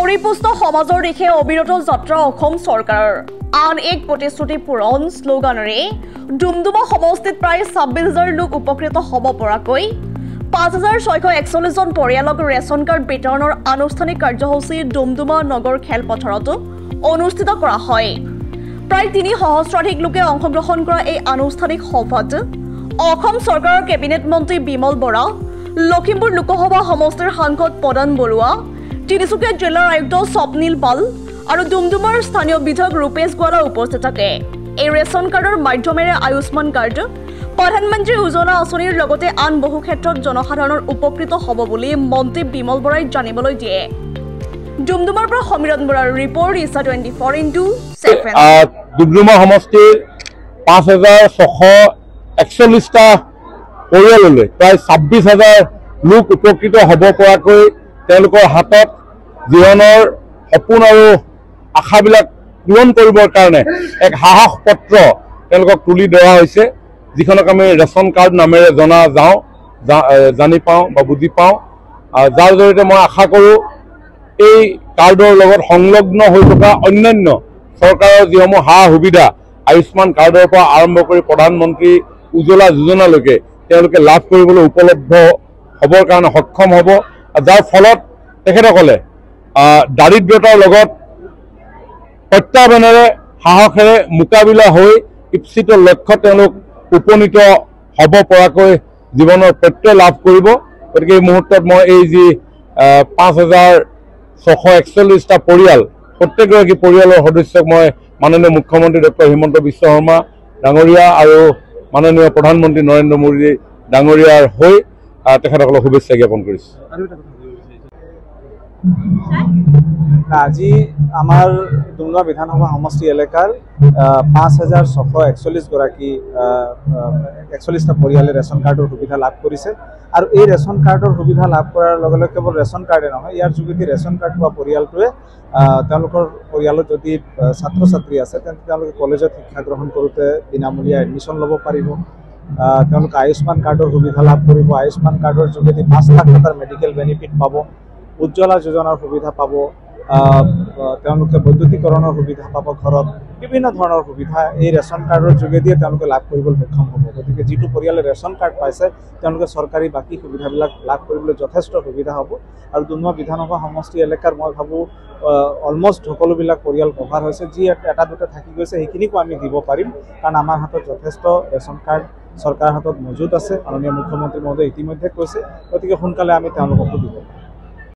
পৰিপুষ্ট সমাজৰ দিশে অবিৰত যাত্ৰা অসম চৰকাৰৰ আন এক প্ৰতিশ্ৰুতি পূৰণ শ্লোগানেৰে ডুমডুমা সমষ্টিত প্ৰায় 26,000 লোক উপকৃত হ'ব পৰাকৈ 5,641 জন পৰিয়ালক ৰেচন কাৰ্ড বিতৰণৰ আনুষ্ঠানিক কাৰ্যসূচী ডুমডুমা নগৰ খেলপথাৰত অনুষ্ঠিত কৰা হয়। প্ৰায় 3 সহস্ৰাধিক লোকে অংশগ্ৰহণ কৰা এই আনুষ্ঠানিক সভাত অসম চৰকাৰৰ কেবিনেট মন্ত্ৰী বিমল বৰা, লখিমপুৰ লোকসভা সমষ্টিৰ সাংসদ প্ৰদান বৰুৱা, তিনিচুকীয়া জিলাৰ আয়ুক্ত স্বপ্নীল পাল আৰু ডুমডুমাৰ স্থানীয় বিধায়ক ৰূপেশ গোৱালা উপস্থিত থাকে। এই ৰেচন কাৰ্ডৰ মাধ্যমেৰে আয়ুষ্মান কাৰ্ড, প্ৰধানমন্ত্ৰী উজ্জ্বলা আঁচনিৰ লগতে আন বহু ক্ষেত্ৰত জনসাধাৰণৰ উপকৃত হ'ব বুলি মন্ত্ৰী বিমল বৰাই জানিবলৈ দিয়ে। ডুমডুমাৰ পৰা সমীৰণ বৰাৰ ৰিপৰ্ট ইছা 24x7। ডুমডুমা সমষ্টিৰ 5,641টা পৰিয়াললৈ প্ৰায় 26,000 লোক উপকৃত হ'ব পৰাকৈ তেওঁলোকৰ হাতত জীৱনৰ সপোন আৰু আশাবিলাক পূৰণ কৰিবৰ কাৰণে এক সাহস পত্ৰ তেওঁলোকক তুলি ধৰা হৈছে, যিখনক আমি ৰেচন কাৰ্ড নামেৰে জানি পাওঁ বা বুজি পাওঁ। যাৰ জৰিয়তে মই আশা কৰোঁ এই কাৰ্ডৰ লগত সংলগ্ন হৈ থকা অন্যান্য চৰকাৰৰ যিসমূহ সা সুবিধা আয়ুষ্মান কাৰ্ডৰ পৰা আৰম্ভ কৰি প্ৰধানমন্ত্ৰী উজ্জ্বলা যোজনালৈকে তেওঁলোকে লাভ কৰিবলৈ উপলব্ধ হ'বৰ কাৰণে সক্ষম হ'ব, যাৰ ফলত তেখেতসকলে দাৰিদ্ৰতাৰ লগত প্ৰত্যাহ্বানেৰে সাহসেৰে মোকাবিলা হৈ ইপ্সিত লক্ষ্য তেওঁলোক উপনীত হ'ব পৰাকৈ জীৱনৰ প্ৰত্যয় লাভ কৰিব। গতিকে এই মুহূৰ্তত মই এই যি 5,641টা পৰিয়াল, প্ৰত্যেকগৰাকী পৰিয়ালৰ সদস্যক মই মাননীয় মুখ্যমন্ত্ৰী ডক্টৰ হিমন্ত বিশ্ব শৰ্মা ডাঙৰীয়া আৰু মাননীয় প্ৰধানমন্ত্ৰী নৰেন্দ্ৰ মোদী ডাঙৰীয়াৰ হৈ তেখেতসকলক শুভেচ্ছা জ্ঞাপন কৰিছোঁ। আজি আমাৰ ডুমডুমা বিধানসভা সমষ্টি এলেকাৰ 5,641টা পৰিয়ালে ৰেচন কাৰ্ডৰ সুবিধা লাভ কৰিছে। আৰু এই ৰেচন কাৰ্ডৰ সুবিধা লাভ কৰাৰ লগে লগে কেৱল ৰেচন কাৰ্ডে নহয়, ইয়াৰ যোগেদি ৰেচন কাৰ্ড পোৱা পৰিয়ালটোৱে তেওঁলোকৰ পৰিয়ালত যদি ছাত্ৰ ছাত্ৰী আছে তেন্তে তেওঁলোকে কলেজত শিক্ষা গ্ৰহণ কৰোঁতে বিনামূলীয়া এডমিশ্যন ল'ব পাৰিব। তেওঁলোকে আয়ুষ্মান কাৰ্ডৰ সুবিধা লাভ কৰিব। আয়ুষ্মান কাৰ্ডৰ যোগেদি 5 লাখ টকাৰ মেডিকেল বেনিফিট পাব, উজ্জ্বলা যোজনাৰ সুবিধা পাব, তেওঁলোকে বৈদ্যুতিকৰণৰ সুবিধা পাব, ঘৰত বিভিন্ন ধৰণৰ সুবিধা এই ৰেচন কাৰ্ডৰ যোগেদিয়ে তেওঁলোকে লাভ কৰিবলৈ সক্ষম হ'ব। গতিকে যিটো পৰিয়ালে ৰেচন কাৰ্ড পাইছে তেওঁলোকে চৰকাৰী বাকী সুবিধাবিলাক লাভ কৰিবলৈ যথেষ্ট সুবিধা হ'ব। আৰু ডুমডুমা বিধানসভা সমষ্টি এলেকাৰ মই ভাবোঁ অলমষ্ট সকলোবিলাক পৰিয়াল কভাৰ হৈছে। যি এটা দুটা থাকি গৈছে সেইখিনিকো আমি দিব পাৰিম, কাৰণ আমাৰ হাতত যথেষ্ট ৰেচন কাৰ্ড চৰকাৰৰ হাতত মজুত আছে। মাননীয় মুখ্যমন্ত্ৰী মহোদয়ে ইতিমধ্যে কৈছে, গতিকে সোনকালে আমি তেওঁলোককো দিব পাৰিম।